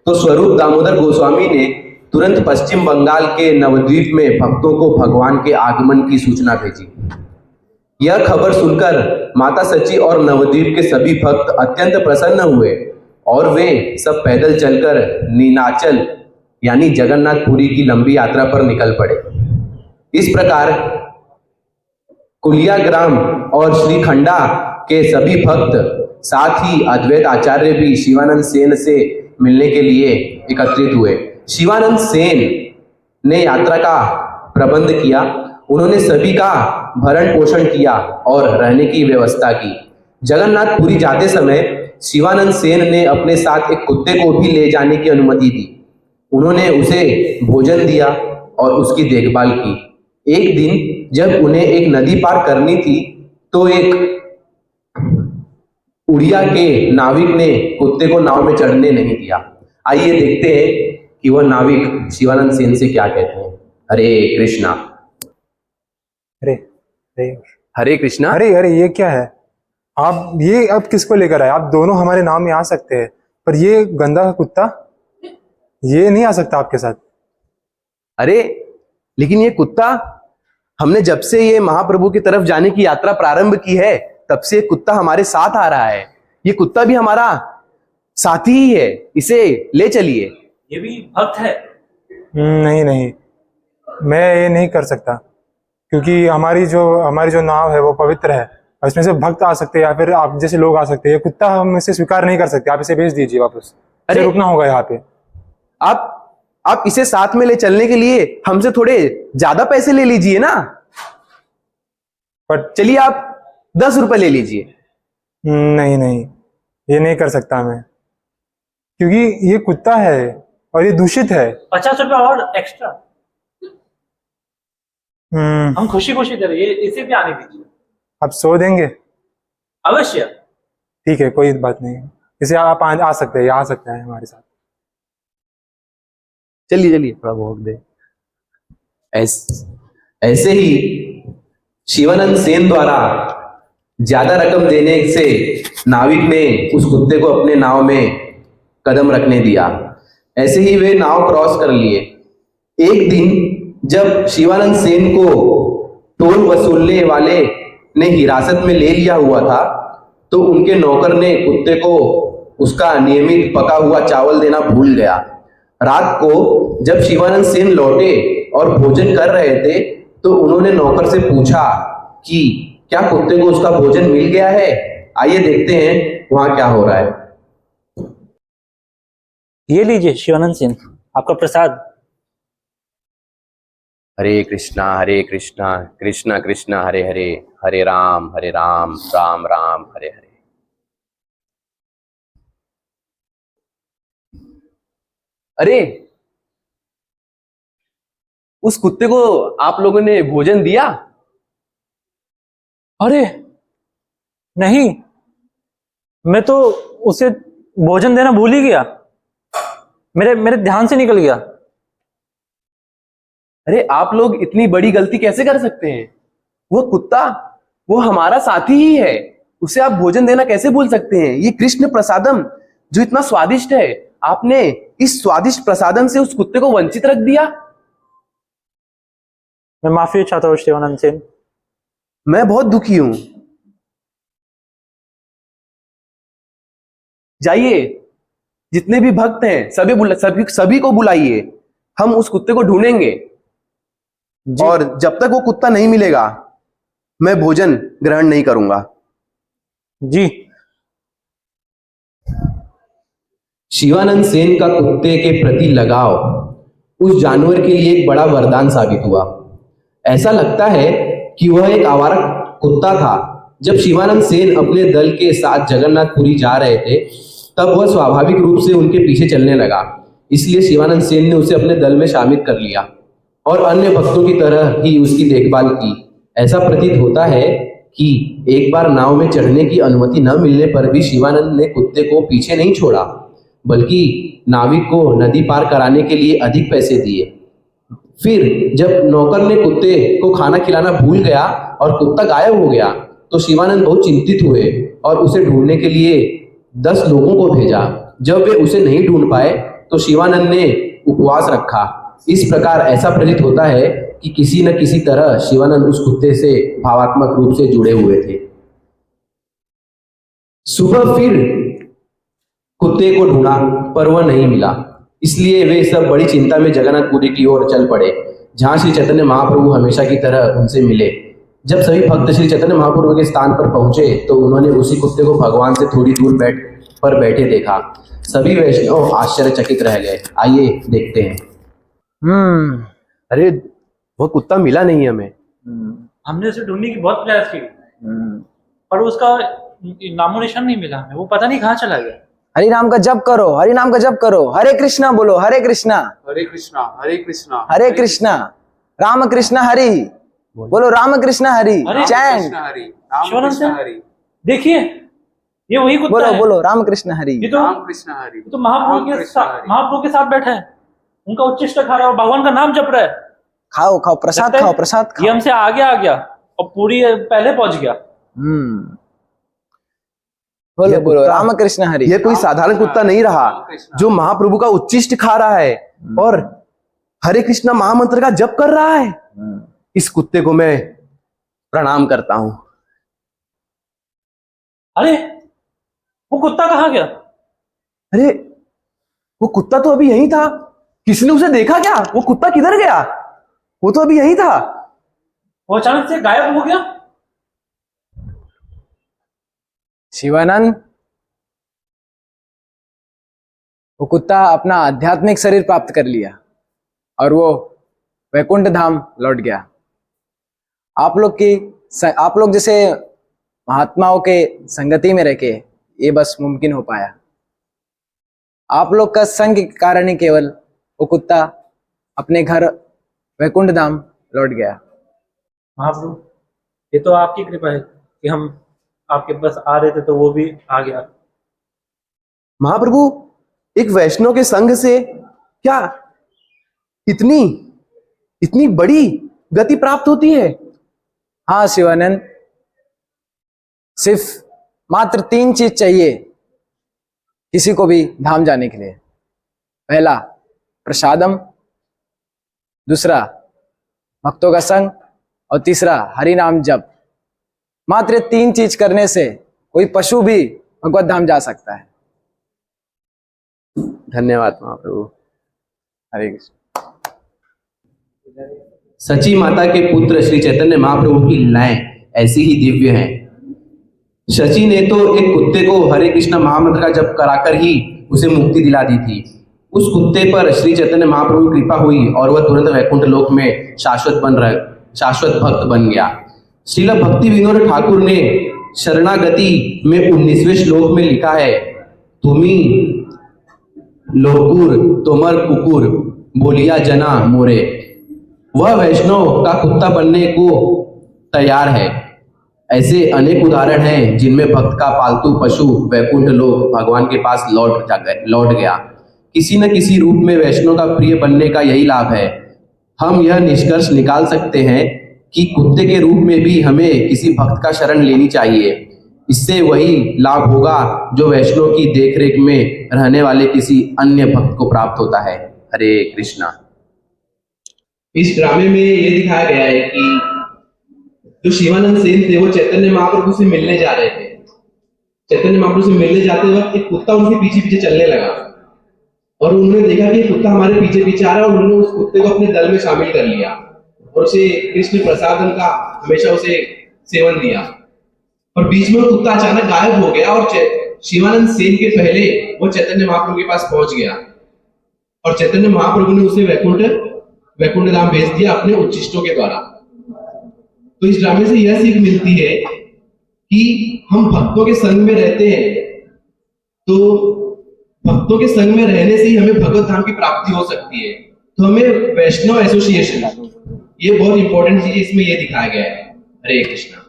तो स्वरूप दामोदर गोस्वामी ने तुरंत पश्चिम बंगाल के नवद्वीप में भक्तों को भगवान के आगमन की सूचना भेजी। यह खबर सुनकर माता सची और नवद्वीप के सभी भक्त अत्यंत प्रसन्न हुए और वे सब पैदल चलकर नीलाचल यानी जगन्नाथपुरी की लंबी यात्रा पर निकल पड़े। इस प्रकार कुलियाग्राम और श्रीखंडा के सभी भक्त, साथ ही अद्वैत आचार्य भी शिवानंद सेन से मिलने के लिए एकत्रित हुए। शिवानंद सेन ने यात्रा का प्रबंध किया। उन्होंने सभी का भरण पोषण किया और रहने की व्यवस्था की। जगन्नाथपुरी जाते समय शिवानंद सेन ने अपने साथ एक कुत्ते को भी ले जाने की अनुमति दी। उन्होंने उसे भोजन दिया और उसकी देखभाल की। एक दिन जब उन्हें एक नदी पार करनी थी तो एक उड़िया के नाविक ने कुत्ते को नाव में चढ़ने नहीं दिया। आइए देखते हैं कि वह नाविक शिवानंद सेन से क्या कहते हैं। हरे कृष्णा। अरे अरे हरे कृष्णा। अरे अरे ये क्या है? आप ये अब किसको लेकर आए? आप दोनों हमारे नाव में आ सकते हैं, पर ये गंदा कुत्ता ये नहीं आ सकता आपके साथ। अरे लेकिन ये कुत्ता, हमने जब से ये महाप्रभु की तरफ जाने की यात्रा प्रारंभ की है तब से कुत्ता हमारे साथ आ रहा है। ये कुत्ता भी हमारा साथी ही है, इसे ले चलिए। ये भी भक्त है। नहीं नहीं, मैं ये नहीं कर सकता, क्योंकि हमारी जो नाव है वो पवित्र है और इसमें से भक्त आ सकते हैं या फिर आप जैसे लोग आ सकते हैं। ये कुत्ता हम इसे स्वीकार नहीं कर सकते। आप इसे भेज दीजिए वापस। अरे रुकना होगा यहाँ पे। आप इसे साथ में ले चलने के लिए हमसे थोड़े ज्यादा पैसे ले लीजिए ना। बट चलिए आप 10 रुपए ले लीजिए। नहीं नहीं, ये नहीं कर सकता मैं, क्योंकि ये कुत्ता है और ये दूषित है। 50 रुपए और एक्स्ट्रा हम खुशी खुशी दे रहे हैं। इसे भी आने दीजिए। आप 100 देंगे? अवश्य। ठीक है, कोई बात नहीं। इसे आप आ सकते हैं, आ सकते हैं हमारे साथ। चलिए चलिए, थोड़ा भोग दे। ऐसे ही शिवानंद सेन द्वारा ज्यादा रकम देने से नाविक ने उस कुत्ते को अपने नाव में कदम रखने दिया। ऐसे ही वे नाव क्रॉस कर लिए। एक दिन जब शिवानंद सेन को टोल वसूलने वाले ने हिरासत में ले लिया हुआ था तो उनके नौकर ने कुत्ते को उसका नियमित पका हुआ चावल देना भूल गया। रात को जब शिवानंद सेन लौटे और भोजन कर रहे थे तो उन्होंने नौकर से पूछा कि क्या कुत्ते को उसका भोजन मिल गया है। आइए देखते हैं वहां क्या हो रहा है। ये लीजिए शिवानंद सेन, आपका प्रसाद। हरे कृष्णा कृष्णा कृष्णा हरे हरे, हरे राम राम राम हरे हरे। अरे उस कुत्ते को आप लोगों ने भोजन दिया? अरे नहीं, मैं तो उसे भोजन देना भूल ही गया। मेरे ध्यान से निकल गया। अरे आप लोग इतनी बड़ी गलती कैसे कर सकते हैं? वो कुत्ता वो हमारा साथी ही है, उसे आप भोजन देना कैसे भूल सकते हैं? ये कृष्ण प्रसादम जो इतना स्वादिष्ट है, आपने इस स्वादिष्ट प्रसादम से उस कुत्ते को वंचित रख दिया। मैं माफी चाहता हूँ शिवानंद सेन। मैं बहुत दुखी हूं। जाइए, जितने भी भक्त हैं सभी को बुलाइए। हम उस कुत्ते को ढूंढेंगे और जब तक वो कुत्ता नहीं मिलेगा मैं भोजन ग्रहण नहीं करूंगा। जी। शिवानंद सेन का कुत्ते के प्रति लगाव उस जानवर के लिए एक बड़ा वरदान साबित हुआ। ऐसा लगता है कि वह एक आवारा कुत्ता था। जब शिवानंद सेन अपने दल के साथ जगन्नाथपुरी जा रहे थे तब वह स्वाभाविक रूप से उनके पीछे चलने लगा। इसलिए शिवानंद सेन ने उसे अपने दल में शामिल कर लिया और अन्य भक्तों की तरह ही उसकी देखभाल की। ऐसा प्रतीत होता है कि एक बार नाव में चढ़ने की अनुमति न मिलने पर भी शिवानंद ने कुत्ते को पीछे नहीं छोड़ा, बल्कि नाविक को नदी पार कराने के लिए अधिक पैसे दिए। फिर जब नौकर ने कुत्ते को खाना खिलाना भूल गया और कुत्ता गायब हो गया तो शिवानंद बहुत चिंतित हुए और उसे ढूंढने के लिए 10 लोगों को भेजा। जब वे उसे नहीं ढूंढ पाए तो शिवानंद ने उपवास रखा। इस प्रकार ऐसा प्रतीत होता है कि किसी न किसी तरह शिवानंद उस कुत्ते से भावात्मक रूप से जुड़े हुए थे। सुबह फिर कुत्ते को ढूंढा पर वह नहीं मिला, इसलिए वे सब बड़ी चिंता में जगन्नाथपुरी की ओर चल पड़े, जहां श्री चैतन्य महाप्रभु हमेशा की तरह उनसे मिले। जब सभी भक्त श्री चैतन्य महाप्रभु के स्थान पर पहुंचे तो उन्होंने उसी कुत्ते को भगवान से थोड़ी दूर बैठे देखा। सभी वैष्णव आश्चर्यचकित रह गए। आइए देखते हैं। अरे वह कुत्ता मिला नहीं हमें। हमने उसे ढूंढने की बहुत प्रयास की, पर उसका नामो निशान नहीं मिला हमें। वो पता नहीं कहाँ चला गया। हरि नाम का जप करो, हरि नाम का जप करो। हरे कृष्णा बोलो, हरे कृष्णा हरे कृष्णा हरे कृष्णा हरे कृष्णा, राम कृष्ण हरि बोलो, राम कृष्ण हरि। चैन कृष्ण हरि राम शिवानंद कृष्ण से- हरि देखिए, ये वही कुत्ता बोलो है। बोलो, राम कृष्ण हरि। ये तो राम कृष्ण हरि ये तो महाप्रभु राम के कृष्ण साथ हरि। महाप्रभु के साथ बैठा है, उनका उच्चिष्ट खा रहा है और भगवान का नाम जप रहा है। खाओ खाओ प्रसाद, लगता है खाओ प्रसाद ये खाओ। हमसे आगे आ गया और पूरी पहले पहुंच गया। बोलो ये बोलो, कुत्ता- राम कृष्ण हरि। यह कोई साधारण कुत्ता नहीं रहा जो महाप्रभु का उच्चिष्ट खा रहा है और हरे कृष्णा महामंत्र का जप कर रहा है। इस कुत्ते को मैं प्रणाम करता हूं। अरे वो कुत्ता कहाँ गया? अरे वो कुत्ता तो अभी यहीं था। किसने उसे देखा क्या? वो कुत्ता किधर गया? वो तो अभी यहीं था। वो अचानक से गायब हो गया। शिवानंद, वो कुत्ता अपना आध्यात्मिक शरीर प्राप्त कर लिया और वो वैकुंठ धाम लौट गया। आप लोग जैसे महात्माओं के संगति में रह के ये बस मुमकिन हो पाया। आप लोग का संग के कारण ही केवल वो कुत्ता अपने घर वैकुंठ धाम लौट गया। महाप्रभु, ये तो आपकी कृपा है कि हम आपके पास आ रहे थे तो वो भी आ गया। महाप्रभु, एक वैष्णव के संग से क्या इतनी बड़ी गति प्राप्त होती है? हाँ शिवानंद, सिर्फ मात्र 3 चीज चाहिए किसी को भी धाम जाने के लिए। पहला प्रसादम, दूसरा भक्तों का संग और तीसरा हरि नाम जप। मात्र 3 चीज करने से कोई पशु भी भगवत धाम जा सकता है। धन्यवाद महाप्रभु। हरे कृष्ण। सची माता के पुत्र श्री चैतन्य महाप्रभु की लीलाएं ऐसी ही दिव्य हैं। शची ने तो एक कुत्ते को हरे कृष्णा महामंत्र का जप कराकर ही उसे मुक्ति दिला दी थी। उस कुत्ते पर श्री चैतन्य महाप्रभु की कृपा हुई और वह तुरंत वैकुंठ लोक में शाश्वत भक्त बन गया। श्रील भक्ति विनोद ठाकुर ने शरणागति में 19वें श्लोक में लिखा है, तुम्ही लोकुर तोमर कुकुर बोलिया जना मोरे। वह वैष्णव का कुत्ता बनने को तैयार है। ऐसे अनेक उदाहरण हैं जिनमें भक्त का पालतू पशु वैकुंठ लोक भगवान के पास लौट गया। किसी न किसी रूप में वैष्णव का प्रिय बनने का यही लाभ है। हम यह निष्कर्ष निकाल सकते हैं कि कुत्ते के रूप में भी हमें किसी भक्त का शरण लेनी चाहिए। इससे वही लाभ होगा जो वैष्णव की देखरेख में रहने वाले किसी अन्य भक्त को प्राप्त होता है। हरे कृष्णा। इस ड्रामे में ये दिखाया गया है कि जो शिवानंद सेन थे वो चैतन्य महाप्रभु से मिलने जा रहे थे। चैतन्य महाप्रभु से मिलने जाते वक्त एक कुत्ता उनके पीछे पीछे चलने लगा और उन्होंने देखा कि कुत्ता हमारे पीछे पीछे आ रहा है और उन्होंने उस कुत्ते को अपने दल में शामिल कर लिया और उसे कृष्ण प्रसादम का हमेशा उसे सेवन दिया। और बीच में वो कुत्ता अचानक गायब हो गया और शिवानंद सेन के पहले वो चैतन्य महाप्रभु के पास पहुंच गया और चैतन्य महाप्रभु ने उसे वैकुंठ धाम भेज दिया अपने उच्चिष्टों के द्वारा। तो इस ड्रामे से यह सीख मिलती है कि हम भक्तों के संग में रहते हैं तो भक्तों के संग में रहने से ही हमें भगवत धाम की प्राप्ति हो सकती है। तो हमें वैष्णव एसोसिएशन, ये बहुत इंपॉर्टेंट चीज इसमें ये दिखाया गया है। हरे कृष्णा।